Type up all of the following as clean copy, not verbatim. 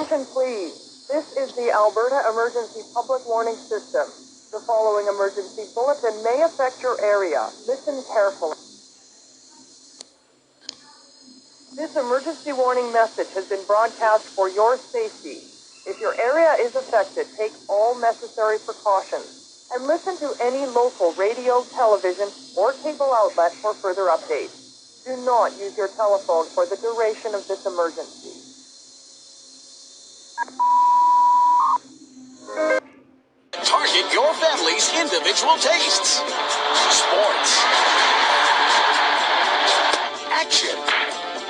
Attention please. This is the Alberta Emergency Public Warning System. The following emergency bulletin may affect your area. Listen carefully. This emergency warning message has been broadcast for your safety. If your area is affected, take all necessary precautions and listen to any local radio, television, or cable outlet for further updates. Do not use your telephone for the duration of this emergency. Target your family's individual tastes. Sports. Action.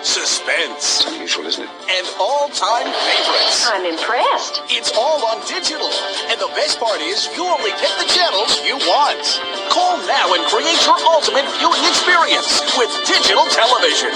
Suspense. Unusual, isn't it? And all-time favorites. I'm impressed. It's all on digital. And the best part is you only pick the channels you want. Call now and create your ultimate viewing experience with digital television.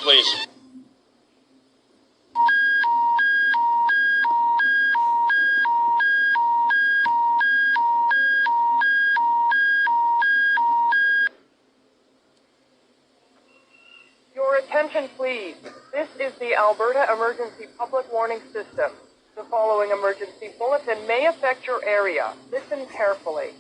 Please. Your attention, please. This is the Alberta Emergency Public Warning System. The following emergency bulletin may affect your area. Listen carefully.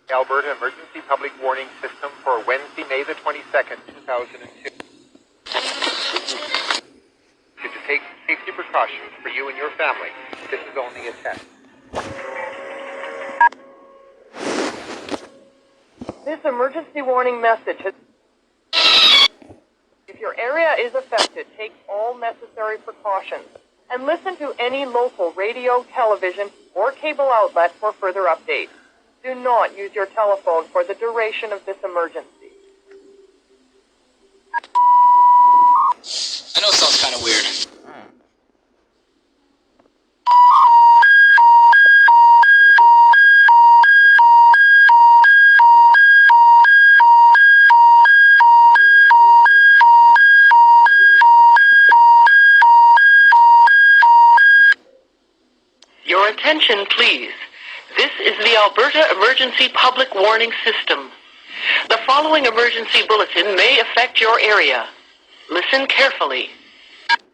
Alberta Emergency Public Warning System for Wednesday, May the 22nd, 2002. To take safety precautions for you and your family. This is only a test. This emergency warning message has... If your area is affected, take all necessary precautions and listen to any local radio, television, or cable outlet for further updates. Do not use your telephone for the duration of this emergency. I know it sounds kind of weird. Your attention, please. This is the Alberta Emergency Public Warning System. The following emergency bulletin may affect your area. Listen carefully.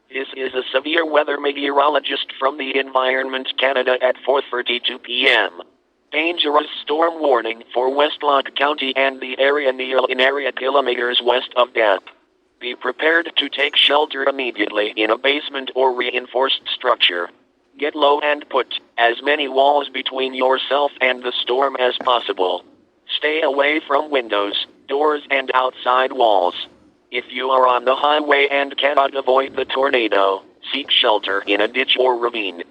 This is a severe weather meteorologist from the Environment Canada at 4:32 p.m. Dangerous storm warning for Westlock County and the area near in area kilometers west of Gap. Be prepared to take shelter immediately in a basement or reinforced structure. Get low and put as many walls between yourself and the storm as possible. Stay away from windows, doors, and outside walls. If you are on the highway and cannot avoid the tornado, seek shelter in a ditch or ravine.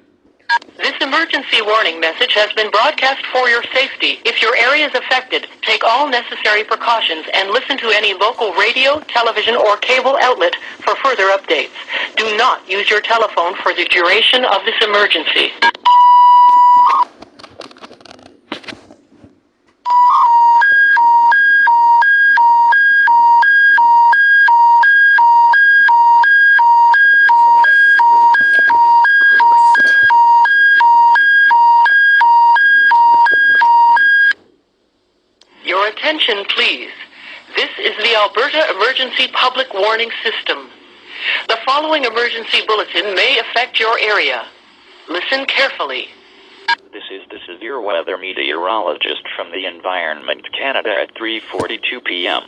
This emergency warning message has been broadcast for your safety. If your area is affected, take all necessary precautions and listen to any local radio, television, or cable outlet for further updates. Do not use your telephone for the duration of this emergency. Your attention, please. This is the Alberta Emergency Public Warning System. The following emergency bulletin may affect your area. Listen carefully. This is the severe weather meteorologist from the Environment Canada at 3:42 p.m.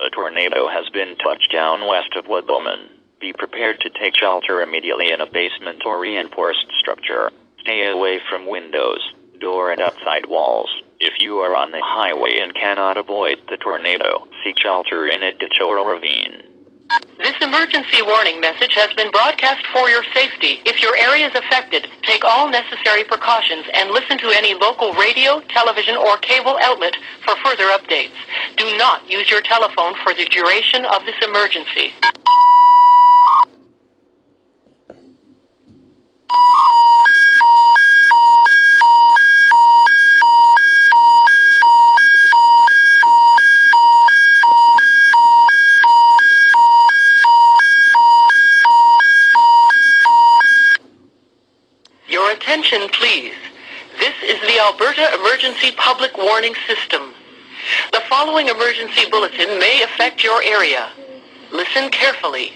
A tornado has been touched down west of Woodbowman. Be prepared to take shelter immediately in a basement or reinforced structure. Stay away from windows, door, and outside walls. If you are on the highway and cannot avoid the tornado, seek shelter in a ditch or a ravine. This emergency warning message has been broadcast for your safety. If your area is affected, take all necessary precautions and listen to any local radio, television, or cable outlet for further updates. Do not use your telephone for the duration of this emergency. Your attention, please. This is the Alberta Emergency Public Warning System. The following emergency bulletin may affect your area. Listen carefully.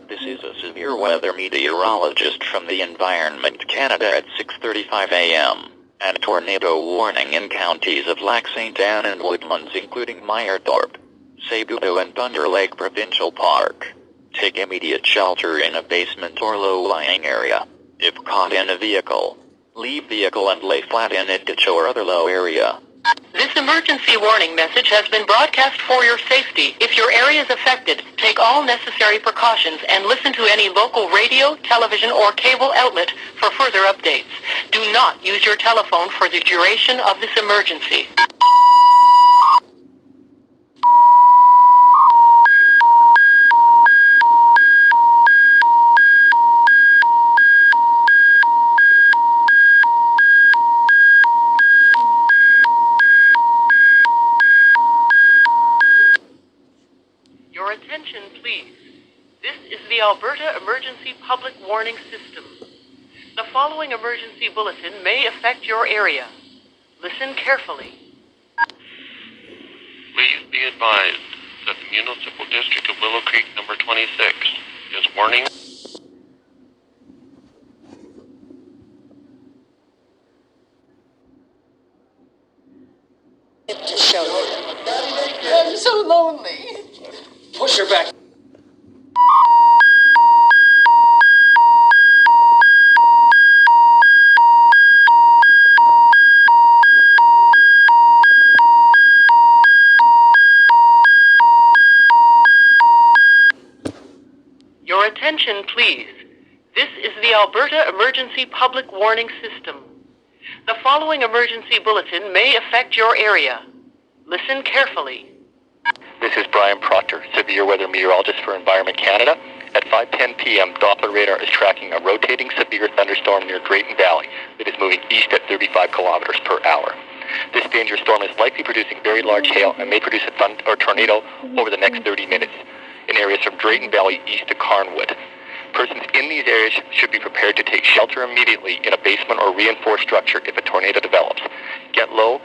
This is a severe weather meteorologist from the Environment Canada at 6:35 a.m. and tornado warning in counties of Lac St. Anne and Woodlands, including Meyerthorpe, Sabuto, and Thunder Lake Provincial Park. Take immediate shelter in a basement or low-lying area. If caught in a vehicle, leave vehicle and lay flat in a ditch or other low area. This emergency warning message has been broadcast for your safety. If your area is affected, take all necessary precautions and listen to any local radio, television, or cable outlet for further updates. Do not use your telephone for the duration of this emergency. Your attention, please. This is the Alberta Emergency Public Warning System. The following emergency bulletin may affect your area. Listen carefully. Please be advised that the municipal district of Willow Creek number 26 is warning. I'm so lonely. Push her back. Your attention, please. This is the Alberta Emergency Public Warning System. The following emergency bulletin may affect your area. Listen carefully. This is Brian Proctor, severe weather meteorologist for Environment Canada. At 5:10 p.m., Doppler radar is tracking a rotating severe thunderstorm near Drayton Valley that is moving east at 35 kilometers per hour. This dangerous storm is likely producing very large hail and may produce a tornado over the next 30 minutes in areas from Drayton Valley east to Carnwood. Persons in these areas should be prepared to take shelter immediately in a basement or reinforced structure if a tornado develops. Get low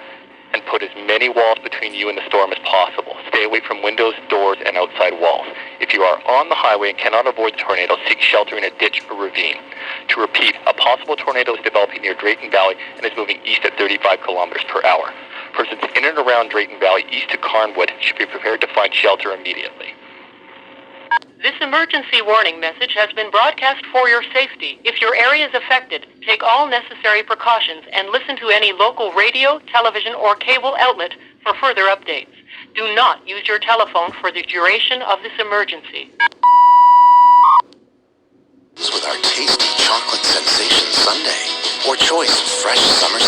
and put as many walls between you and the storm as possible. Stay away from windows, doors, and outside walls. If you are on the highway and cannot avoid the tornado, seek shelter in a ditch or ravine. To repeat, a possible tornado is developing near Drayton Valley and is moving east at 35 kilometers per hour. Persons in and around Drayton Valley east to Carnwood should be prepared to find shelter immediately. This emergency warning message has been broadcast for your safety. If your area is affected, take all necessary precautions and listen to any local radio, television, or cable outlet for further updates. Do not use your telephone for the duration of this emergency. With our tasty chocolate sensation sundae or choice fresh summer